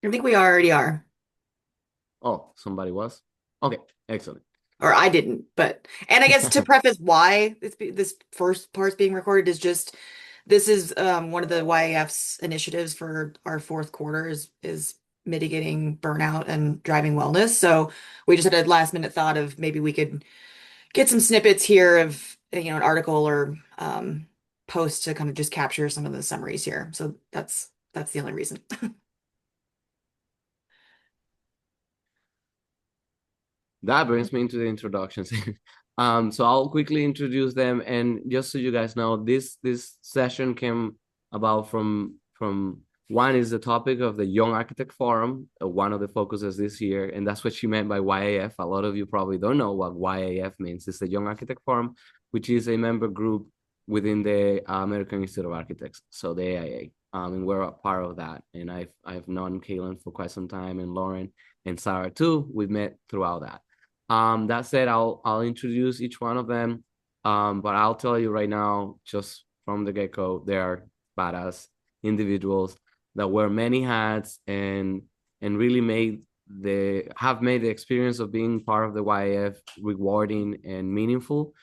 I think we already are. Oh, somebody was? Okay, excellent. Or I didn't, but and I guess to preface why this first part's being recorded is just this is one of the YAF's initiatives for our fourth quarter is mitigating burnout and driving wellness. So we just had a last minute thought of maybe we could get some snippets here of an article or post to kind of just capture some of the summaries here. So that's the only reason. That brings me into the introductions. So I'll quickly introduce them, and just so you guys know, this session came about from one is the topic of the Young Architect Forum, one of the focuses this year, and that's what she meant by YAF. A lot of you probably don't know what YAF means. It's the Young Architect Forum, which is a member group within the American Institute of Architects, so the AIA. And we're a part of that. And I've known Kaylin for quite some time, and Lauren and Sarah too. We've met throughout that. That said, I'll introduce each one of them. But I'll tell you right now, just from the get-go, they are badass individuals that wear many hats and really have made the experience of being part of the YF rewarding and meaningful,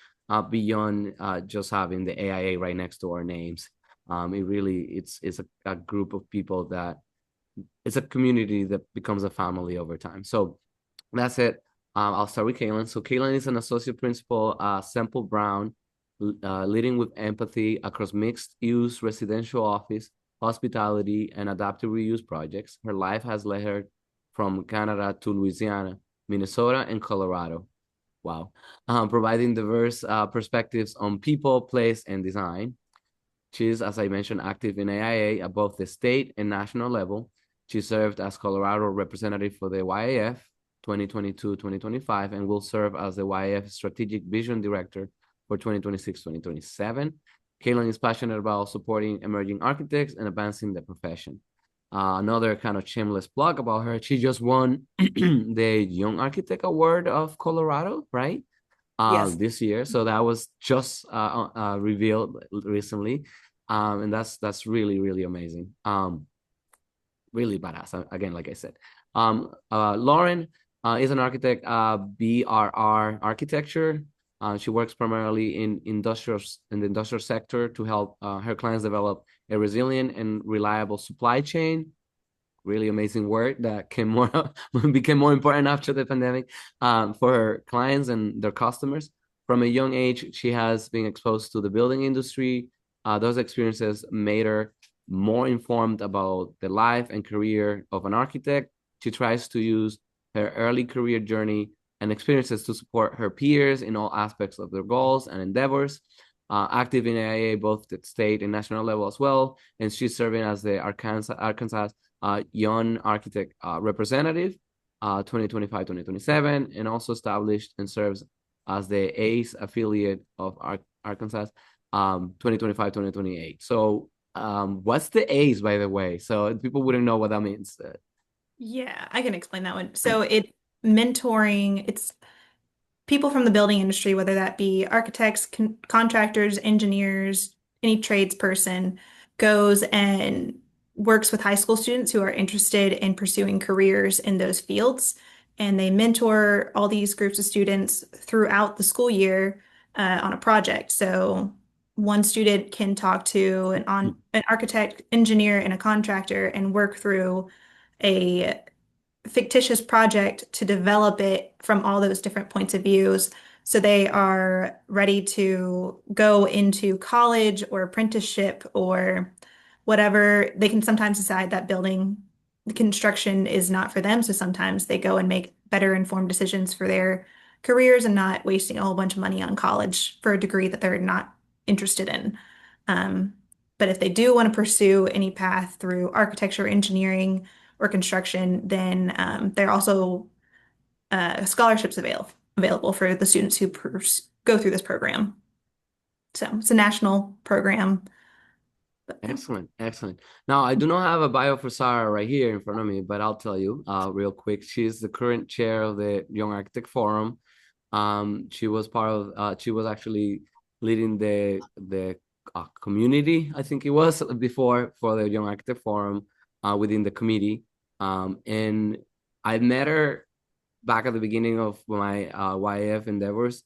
beyond just having the AIA right next to our names. It's a group of people that it's a community that becomes a family over time. So that's it. I'll start with Kaylin. So Kaylin is an associate principal, Semple Brown, leading with empathy across mixed-use residential office, hospitality, and adaptive reuse projects. Her life has led her from Canada to Louisiana, Minnesota, and Colorado. Wow. Providing diverse perspectives on people, place, and design. She is, as I mentioned, active in AIA at both the state and national level. She served as Colorado representative for the YAF 2022-2025 and will serve as the YAF Strategic Vision Director for 2026-2027. Kaylin is passionate about supporting emerging architects and advancing the profession. Another kind of shameless plug about her, she just won the Young Architect Award of Colorado, right? Yes. This year. So that was just revealed recently. And that's really, really amazing. Really badass. Again, like I said. Lauren is an architect, BRR Architecture. She works primarily in the industrial sector to help her clients develop a resilient and reliable supply chain. Really amazing word that came more became more important after the pandemic, for her clients and their customers. From a young age, she has been exposed to the building industry. Those experiences made her more informed about the life and career of an architect. She tries to use her early career journey and experiences to support her peers in all aspects of their goals and endeavors. Active in AIA, both at state and national level as well. And she's serving as the Arkansas Young Architect Representative, 2025-2027, and also established and serves as the ACE affiliate of Arkansas, 2025-2028. So what's the ACE, by the way? So people wouldn't know what that means. Yeah, I can explain that one. So it's people from the building industry, whether that be architects, contractors, engineers, any tradesperson, goes and works with high school students who are interested in pursuing careers in those fields. And they mentor all these groups of students throughout the school year on a project. So one student can talk to an architect, engineer, and a contractor and work through a fictitious project to develop it from all those different points of views. So they are ready to go into college or apprenticeship or whatever. They can sometimes decide that building construction is not for them. So sometimes they go and make better informed decisions for their careers and not wasting a whole bunch of money on college for a degree that they're not interested in. Um, but if they do want to pursue any path through architecture, engineering, or construction, then there are also scholarships available for the students who go through this program. So it's a national program. But, yeah. Excellent, excellent. Now, I do not have a bio for Sarah right here in front of me, but I'll tell you real quick. She's the current chair of the Young Architect Forum. She was actually leading the community, I think it was before, for the Young Architect Forum, within the committee. And I met her back at the beginning of my YAF endeavors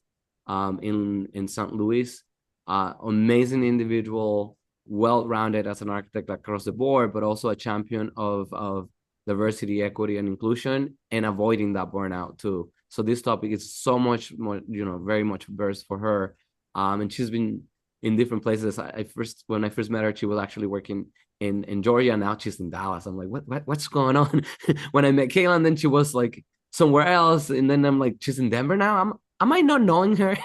in St. Louis. Amazing individual, well-rounded as an architect across the board, but also a champion of diversity, equity, and inclusion, and avoiding that burnout too. So this topic is so much more, very much versed for her. And she's been in different places. When I first met her, she was actually working in Georgia. Now she's in Dallas. I'm like, what's going on? When I met Kayla, then she was like somewhere else, and then I'm like, she's in Denver now. Am I not knowing her?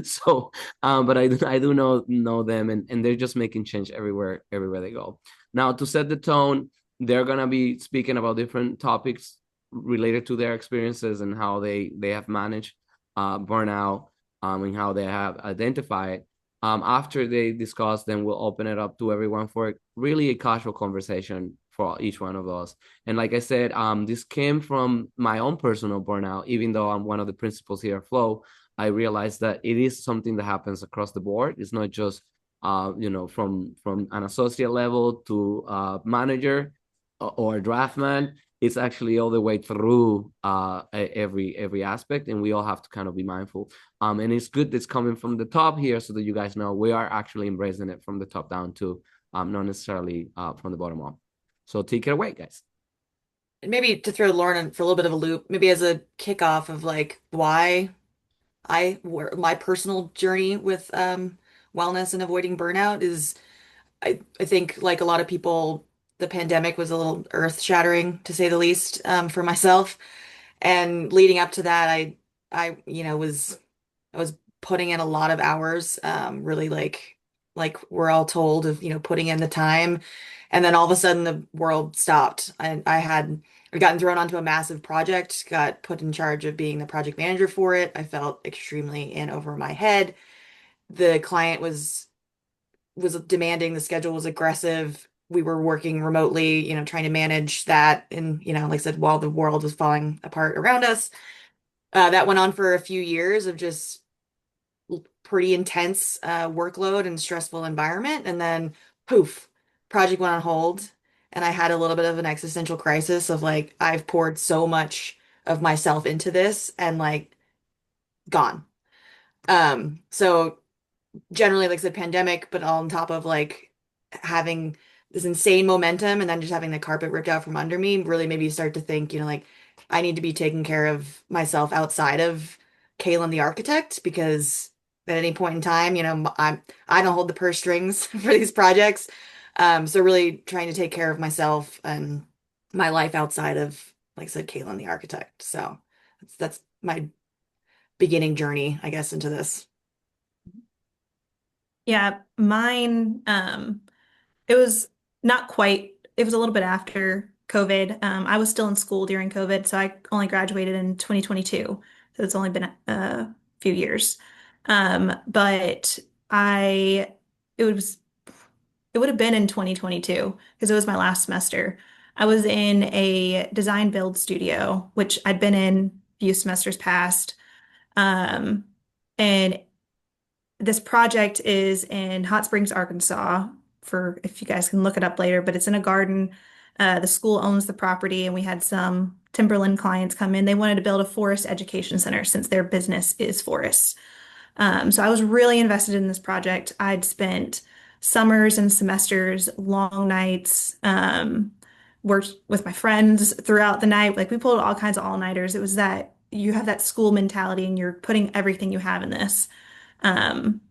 So, but I do know them, and they're just making change everywhere they go. Now, to set the tone, they're gonna be speaking about different topics related to their experiences and how they have managed burnout, and how they have identified. After they discuss, then we'll open it up to everyone for really a casual conversation for each one of us. And like I said, this came from my own personal burnout. Even though I'm one of the principals here at Flow, I realized that it is something that happens across the board. It's not just from an associate level to manager or draftman. It's actually all the way through every aspect, and we all have to kind of be mindful. And it's good that's coming from the top here, so that you guys know we are actually embracing it from the top down too, not necessarily from the bottom up. So take it away, guys. And maybe to throw Lauren for a little bit of a loop, maybe as a kickoff of like why where my personal journey with wellness and avoiding burnout is I think like a lot of people, the pandemic was a little earth-shattering to say the least for myself. And leading up to that, I was putting in a lot of hours, really like we're all told of, putting in the time. And then all of a sudden the world stopped. I'd gotten thrown onto a massive project, got put in charge of being the project manager for it. I felt extremely in over my head. The client was demanding, the schedule was aggressive. We were working remotely, trying to manage that. And, like I said, while the world was falling apart around us, that went on for a few years of just pretty intense workload and stressful environment. And then poof, project went on hold. And I had a little bit of an existential crisis of like, I've poured so much of myself into this and like gone. So generally, like I said, pandemic, but on top of like having this insane momentum and then just having the carpet ripped out from under me really made me start to think, like I need to be taking care of myself outside of Kalen the architect because at any point in time, I don't hold the purse strings for these projects. So really trying to take care of myself and my life outside of, like I said, Kalen the architect. So that's my beginning journey, I guess, into this. Yeah, mine, it was not quite, it was a little bit after COVID. I was still in school during COVID, so I only graduated in 2022. So it's only been a few years. But I, it was, it would have been in 2022 because it was my last semester. I was in a design build studio, which I'd been in a few semesters past. Um, and this project is in Hot Springs, Arkansas, for if you guys can look it up later, but it's in a garden. The school owns the property, and we had some timberland clients come in. They wanted to build a forest education center since their business is forests. So I was really invested in this project. I'd spent summers and semesters, long nights, worked with my friends throughout the night. Like we pulled all kinds of all-nighters. It was that you have that school mentality and you're putting everything you have in this. Um,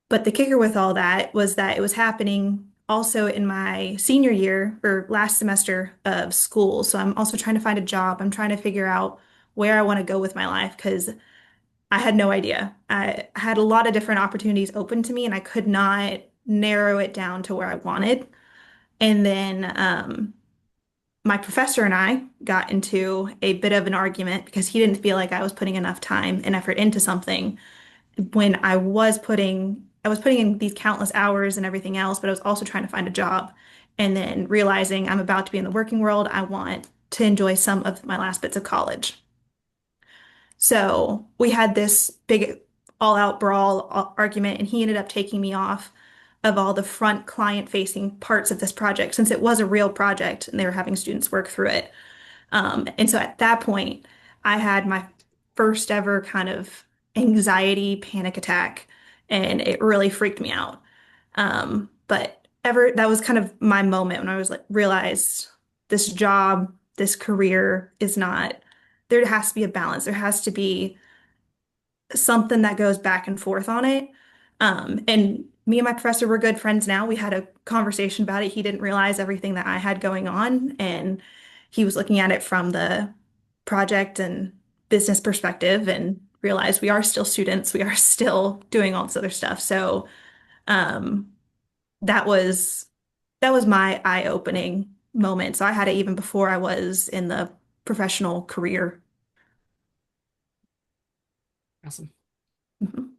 but the kicker with all that was that it was happening also in my senior year or last semester of school. So I'm also trying to find a job. I'm trying to figure out where I want to go with my life because I had no idea. I had a lot of different opportunities open to me and I could not narrow it down to where I wanted. And then my professor and I got into a bit of an argument because he didn't feel like I was putting enough time and effort into something when I was putting in these countless hours and everything else, but I was also trying to find a job. And then realizing I'm about to be in the working world, I want to enjoy some of my last bits of college. So we had this big all-out brawl argument, and he ended up taking me off of all the front client-facing parts of this project, since it was a real project and they were having students work through it. And so at that point, I had my first ever kind of anxiety panic attack, and it really freaked me out. But ever that was kind of my moment when I was like realized this job, this career is not, there has to be a balance. There has to be something that goes back and forth on it. And me and my professor were good friends now. We had a conversation about it. He didn't realize everything that I had going on, and he was looking at it from the project and business perspective and realized we are still students. We are still doing all this other stuff. So um, that was that was my eye-opening moment. So I had it even before I was in the professional career. Awesome. Mhm.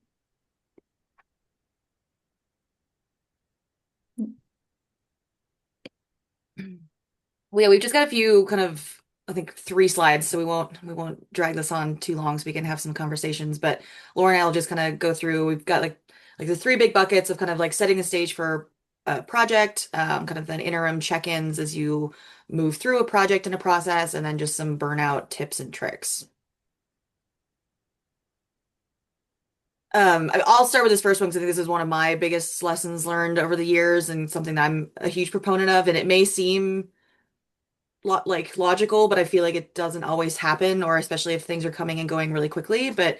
Well, yeah, we've just got a few kind of, I think, 3 slides, so we won't drag this on too long, so we can have some conversations. But Laura and I will just kind of go through. We've got like the 3 big buckets of kind of like setting the stage for a project, kind of then interim check-ins as you move through a project and a process, and then just some burnout tips and tricks. I'll start with this first one because I think this is one of my biggest lessons learned over the years and something that I'm a huge proponent of. And it may seem lo like logical, but I feel like it doesn't always happen, or especially if things are coming and going really quickly. But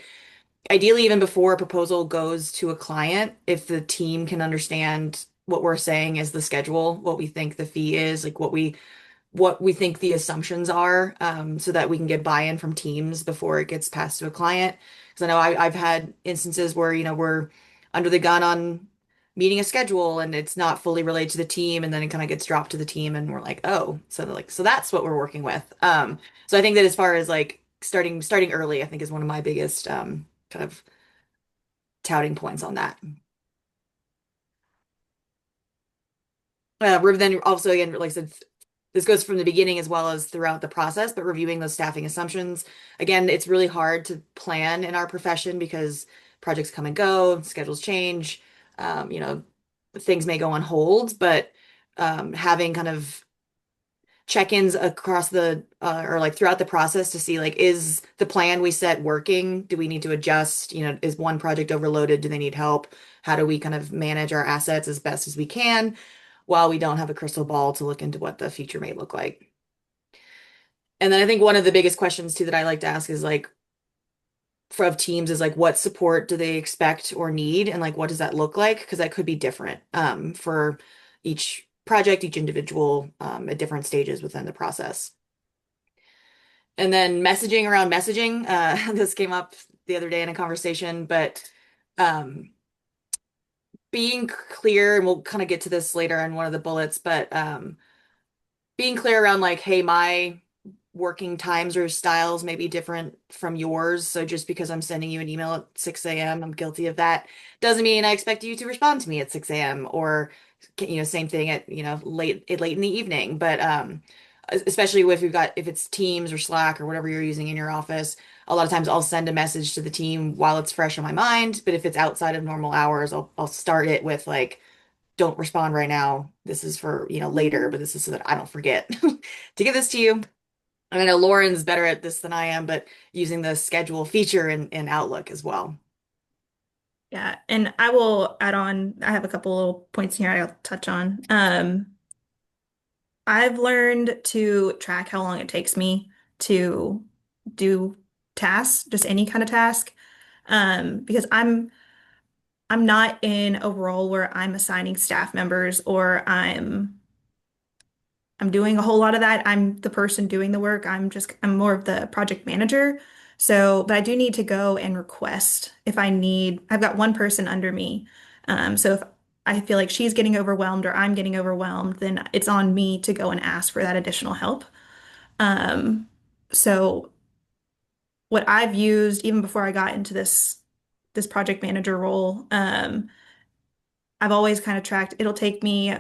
ideally, even before a proposal goes to a client, if the team can understand what we're saying is the schedule, what we think the fee is, like what we think the assumptions are, so that we can get buy-in from teams before it gets passed to a client. Because I know I've had instances where, we're under the gun on meeting a schedule and it's not fully related to the team, and then it kind of gets dropped to the team and we're like, oh, so that's what we're working with. So I think that as far as like starting early, I think is one of my biggest kind of touting points on that. Then also, again, like I said, this goes from the beginning as well as throughout the process, but reviewing those staffing assumptions. Again, it's really hard to plan in our profession because projects come and go, schedules change, you know, things may go on hold, but having kind of check-ins across the or like throughout the process to see like, is the plan we set working? Do we need to adjust? Is one project overloaded? Do they need help? How do we kind of manage our assets as best as we can while we don't have a crystal ball to look into what the future may look like? And then I think one of the biggest questions too that I like to ask is like, of teams, is like, what support do they expect or need, and like what does that look like? Because that could be different for each project, each individual, at different stages within the process. And then messaging around messaging. This came up the other day in a conversation, but um, being clear, and we'll kind of get to this later in one of the bullets, but being clear around like, hey, my working times or styles may be different from yours. So just because I'm sending you an email at 6 a.m., I'm guilty of that, doesn't mean I expect you to respond to me at 6 a.m. or, same thing at, late in the evening. But especially if it's Teams or Slack or whatever you're using in your office, a lot of times I'll send a message to the team while it's fresh on my mind. But if it's outside of normal hours, I'll start it with like, don't respond right now. This is for, later, but this is so that I don't forget to give this to you. And I know Lauren's better at this than I am, but using the schedule feature in Outlook as well. Yeah, and I will add on, I have a couple little points here I'll touch on. I've learned to track how long it takes me to do tasks, just any kind of task. Because I'm not in a role where I'm assigning staff members or I'm doing a whole lot of that. I'm the person doing the work. I'm more of the project manager. So, but I do need to go and request if I need, I've got one person under me. So if I feel like she's getting overwhelmed or I'm getting overwhelmed, then it's on me to go and ask for that additional help. Um, so what I've used even before I got into this project manager role, I've always kind of tracked, it'll take me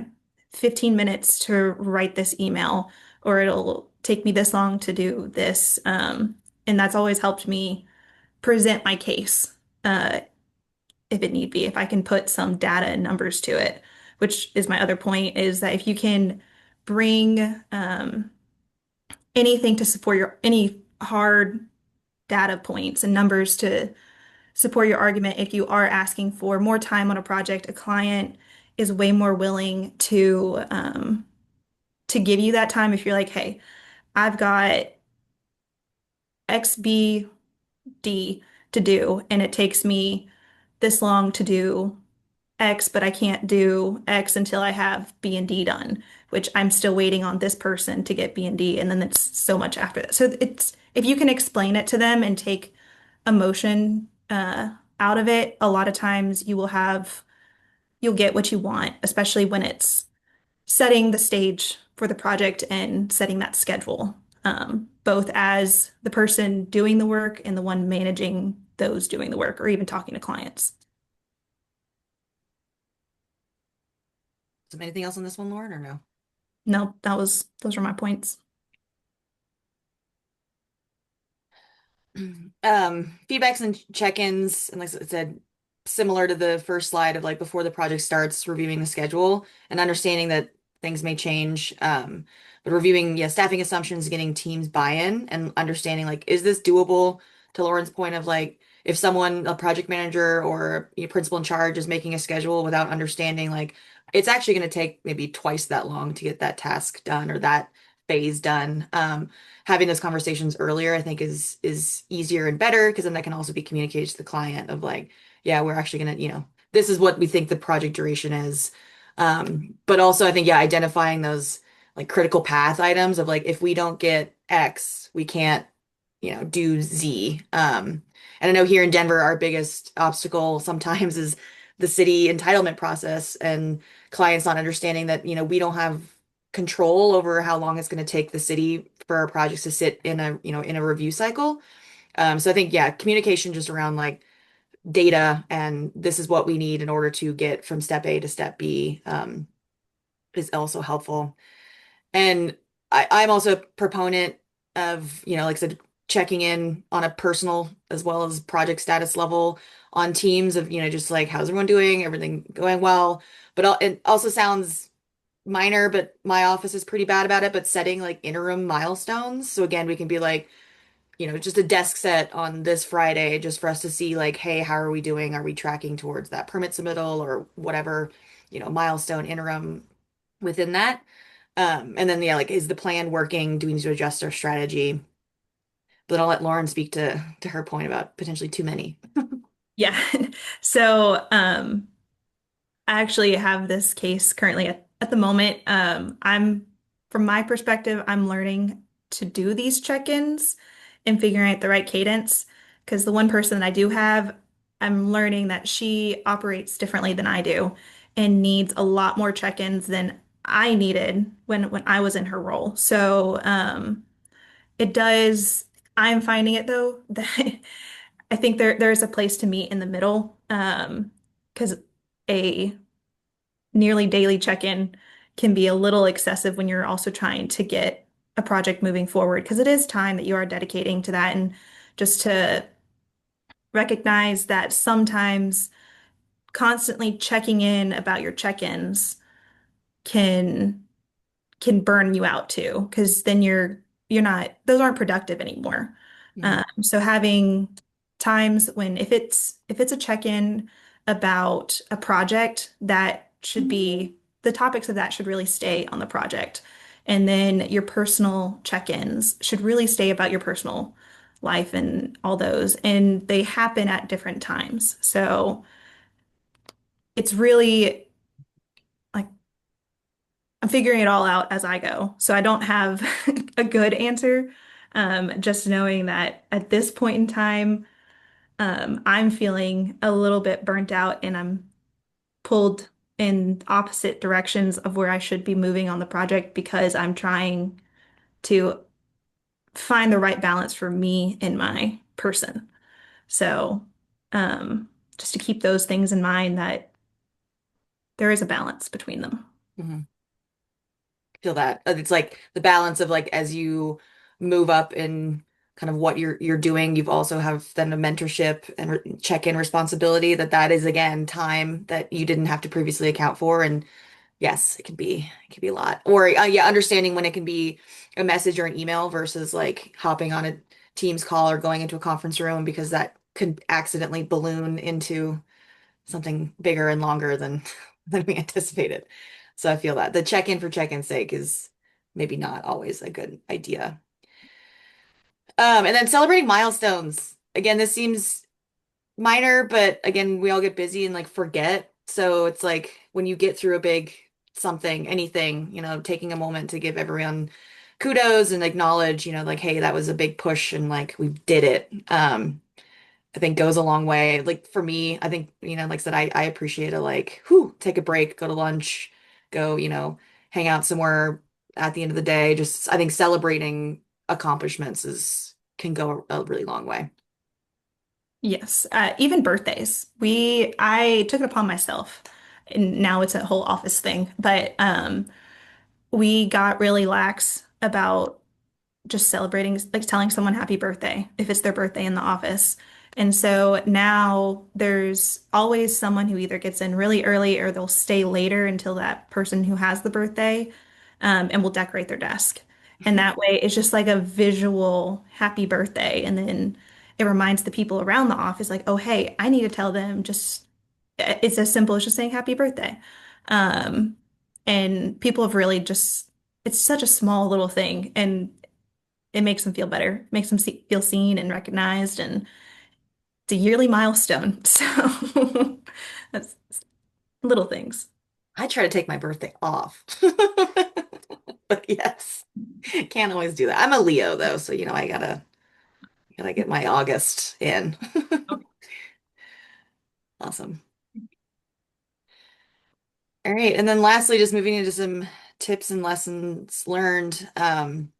15 minutes to write this email, or it'll take me this long to do this. And that's always helped me present my case, if it need be, if I can put some data and numbers to it. which is my other point, is that if you can bring anything to support your any hard data points and numbers to support your argument, if you are asking for more time on a project, a client is way more willing to give you that time if you're like, hey, I've got X, B, D to do, and it takes me this long to do X, but I can't do X until I have B and D done, which I'm still waiting on this person to get B and D, and then it's so much after that. So it's if you can explain it to them and take emotion out of it, a lot of times you'll get what you want, especially when it's setting the stage for the project and setting that schedule, both as the person doing the work and the one managing those doing the work, or even talking to clients. Is there anything else on this one, Lauren, or no? No, those are my points. Feedbacks and check-ins, and like I said, similar to the first slide of like before the project starts, reviewing the schedule and understanding that things may change. But reviewing, yeah, staffing assumptions, getting teams buy-in and understanding like, is this doable? To Lauren's point of like, if someone, a project manager or a principal in charge is making a schedule without understanding like it's actually going to take maybe twice that long to get that task done or that phase done. Having those conversations earlier, I think is easier and better because then that can also be communicated to the client of like, yeah, we're actually gonna, this is what we think the project duration is. But also I think, yeah, identifying those like critical path items of like, if we don't get X, we can't, do Z. And I know here in Denver, our biggest obstacle sometimes is the city entitlement process and clients not understanding that, we don't have control over how long it's going to take the city for our projects to sit in a, in a review cycle. So I think, yeah, communication just around like data and this is what we need in order to get from step A to step B, is also helpful. And I'm also a proponent of, like I said, checking in on a personal as well as project status level on teams of, just like, how's everyone doing? Everything going well? But it also sounds minor, but my office is pretty bad about it, but setting like interim milestones. So again, we can be like, just a desk set on this Friday just for us to see like, hey, how are we doing? Are we tracking towards that permit submittal or whatever, milestone interim within that? And then yeah, like is the plan working? Do we need to adjust our strategy? But I'll let Lauren speak to her point about potentially too many. Yeah. So, I actually have this case currently at the moment. From my perspective, I'm learning to do these check-ins and figuring out the right cadence. Because the one person that I do have, I'm learning that she operates differently than I do and needs a lot more check-ins than I needed when I was in her role. So, it does, I'm finding it though that I think there's a place to meet in the middle. Because a nearly daily check-in can be a little excessive when you're also trying to get a project moving forward because it is time that you are dedicating to that and just to recognize that sometimes constantly checking in about your check-ins can burn you out too because then you're not those aren't productive anymore. Mhm. So having times when if it's a check-in about a project that should be the topics of that should really stay on the project. And then your personal check-ins should really stay about your personal life and all those. And they happen at different times. So it's really like I'm figuring it all out as I go. So I don't have a good answer. Just knowing that at this point in time, I'm feeling a little bit burnt out and I'm pulled in opposite directions of where I should be moving on the project because I'm trying to find the right balance for me and my person. So, um, just to keep those things in mind that there is a balance between them. Mhm. Feel that. It's like the balance of like as you move up in kind of what you're doing, you've also have then a mentorship and check-in responsibility that is again time that you didn't have to previously account for and Yes, it can be a lot. Or yeah, understanding when it can be a message or an email versus like hopping on a Teams call or going into a conference room because that could accidentally balloon into something bigger and longer than than we anticipated. So I feel that the check-in for check-in's sake is maybe not always a good idea. And then celebrating milestones. Again, this seems minor, but again, we all get busy and like forget. So it's like when you get through a big something, anything, taking a moment to give everyone kudos and acknowledge, like, hey, that was a big push and like we did it. I think goes a long way. Like for me, I think, like I said, I appreciate a like, whew, take a break, go to lunch, go, hang out somewhere at the end of the day. Just I think celebrating accomplishments is can go a really long way. Yes, even birthdays. I took it upon myself, and now it's a whole office thing, but we got really lax about just celebrating, like telling someone happy birthday if it's their birthday in the office. And so now there's always someone who either gets in really early or they'll stay later until that person who has the birthday, and will decorate their desk. And that way it's just like a visual happy birthday. And then it reminds the people around the office, like, oh, hey, I need to tell them just, it's as simple as just saying happy birthday. Um, and people have really just, it's such a small little thing. And it makes them feel better, makes them feel seen and recognized, and it's a yearly milestone. So that's little things. I try to take my birthday off. But yes, can't always do that. I'm a Leo though, so I gotta get my August in. Awesome. All right, and then lastly, just moving into some tips and lessons learned. And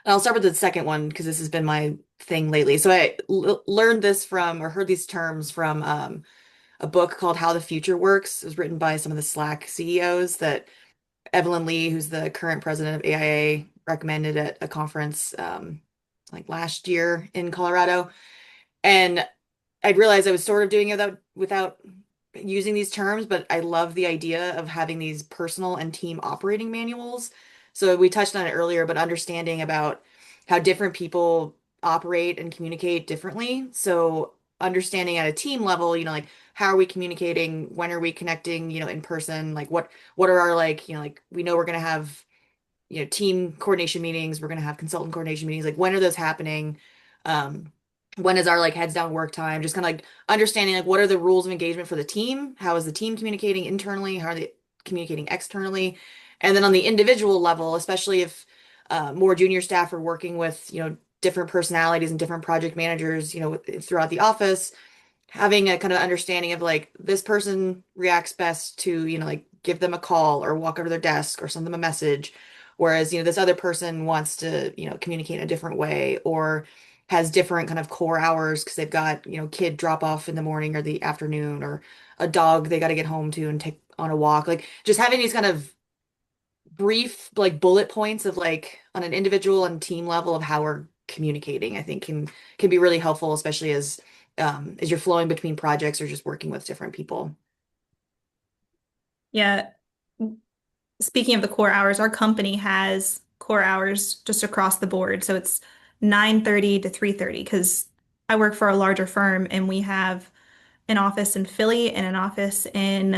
I'll start with the second one because this has been my thing lately. So I l learned this from or heard these terms from a book called How the Future Works. It was written by some of the Slack CEOs that Evelyn Lee, who's the current president of AIA, recommended at a conference like last year in Colorado. And I realized I was sort of doing it without using these terms, but I love the idea of having these personal and team operating manuals. So we touched on it earlier, but understanding about how different people operate and communicate differently. So understanding at a team level, like how are we communicating? When are we connecting, in person? Like what are our like, like we know we're gonna have, team coordination meetings, we're gonna have consultant coordination meetings. Like when are those happening? Um, when is our like heads down work time? Just kind of like understanding like what are the rules of engagement for the team? How is the team communicating internally? How are they communicating externally? And then on the individual level, especially if more junior staff are working with, different personalities and different project managers, throughout the office, having a kind of understanding of like this person reacts best to, like give them a call or walk over to their desk or send them a message. Whereas, this other person wants to, communicate in a different way or has different kind of core hours because they've got, kid drop off in the morning or the afternoon or a dog they got to get home to and take on a walk. Like just having these kind of brief like bullet points of like on an individual and team level of how we're communicating, I think can be really helpful, especially as you're flowing between projects or just working with different people. Yeah. Speaking of the core hours, our company has core hours just across the board. So it's 9:30 to 3:30 because I work for a larger firm and we have an office in Philly and an office in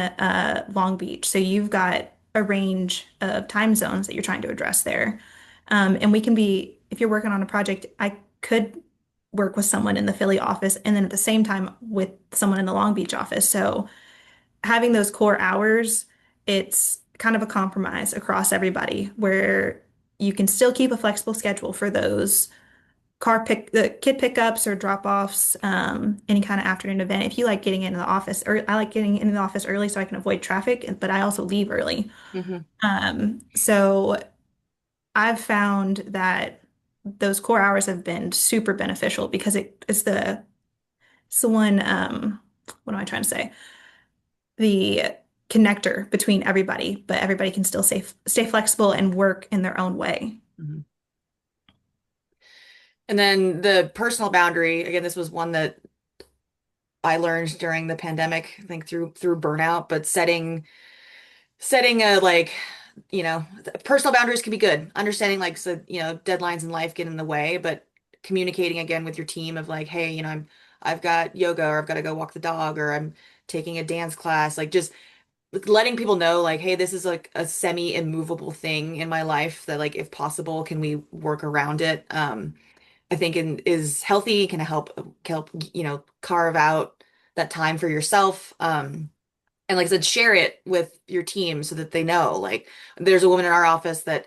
Long Beach. So you've got a range of time zones that you're trying to address there. And we can be, if you're working on a project, I could work with someone in the Philly office and then at the same time with someone in the Long Beach office. So having those core hours, it's kind of a compromise across everybody where you can still keep a flexible schedule for those the kid pickups or drop-offs, any kind of afternoon event. If you like getting into the office, or I like getting into the office early so I can avoid traffic, but I also leave early. Hmm. So I've found that those core hours have been super beneficial because it's the one, what am I trying to say? The connector between everybody, but everybody can still stay flexible and work in their own way. Hmm. And then the personal boundary, again, this was one that I learned during the pandemic, I think through burnout, but setting setting a like, personal boundaries can be good. Understanding like, so, deadlines in life get in the way, but communicating again with your team of like, hey, I've got yoga, or I've got to go walk the dog, or I'm taking a dance class, like just letting people know like, hey, this is like a semi-immovable thing in my life that like, if possible, can we work around it? I think is healthy, can help, carve out that time for yourself. And like I said, share it with your team so that they know. Like, there's a woman in our office that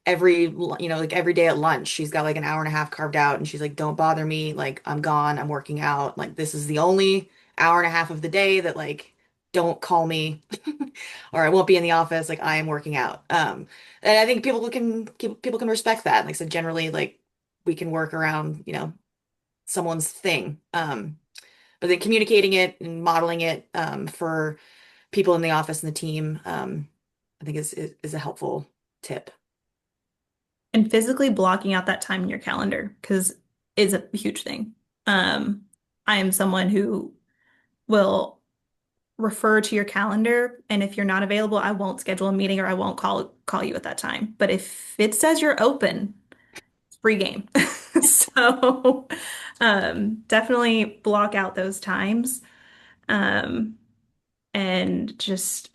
like every day at lunch, she's got like an hour and a half carved out, and she's like, don't bother me. Like, I'm gone. I'm working out. Like, this is the only hour and a half of the day that like, don't call me or I won't be in the office. Like, I am working out. And I think people can respect that. Like I said, generally, like we can work around, someone's thing. But then communicating it and modeling it, for people in the office and the team, I think is a helpful tip. And physically blocking out that time in your calendar because it's a huge thing. Um, I am someone who will refer to your calendar, and if you're not available, I won't schedule a meeting or I won't call you at that time. But if it says you're open, it's free game. So definitely block out those times. Um, and just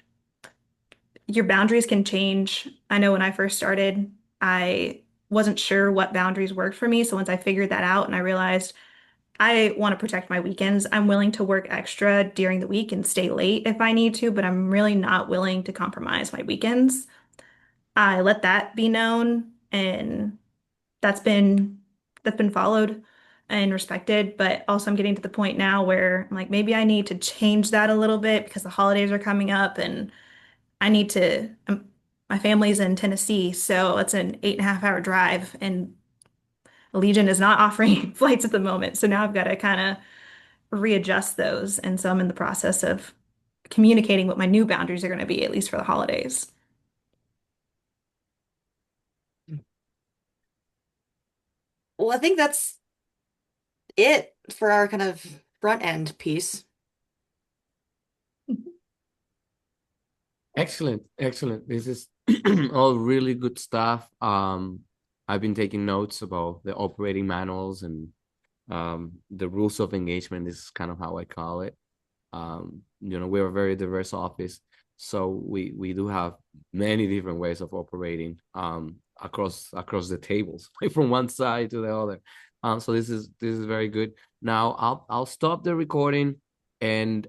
your boundaries can change. I know when I first started, I wasn't sure what boundaries worked for me. So once I figured that out and I realized I want to protect my weekends, I'm willing to work extra during the week and stay late if I need to, but I'm really not willing to compromise my weekends. I let that be known, and that's been that's been followed and respected. But also I'm getting to the point now where I'm like, maybe I need to change that a little bit because the holidays are coming up and I need to, my family's in Tennessee, so it's an 8.5 hour drive, and Allegiant is not offering flights at the moment. So now I've got to kind of readjust those. And so I'm in the process of communicating what my new boundaries are going to be, at least for the holidays. Well, I think that's it for our kind of front end piece. Excellent, excellent. This is all really good stuff. I've been taking notes about the operating manuals and the rules of engagement. This is kind of how I call it. We're a very diverse office, so we do have many different ways of operating across the tables, like from one side to the other. So this is very good. Now I'll stop the recording, and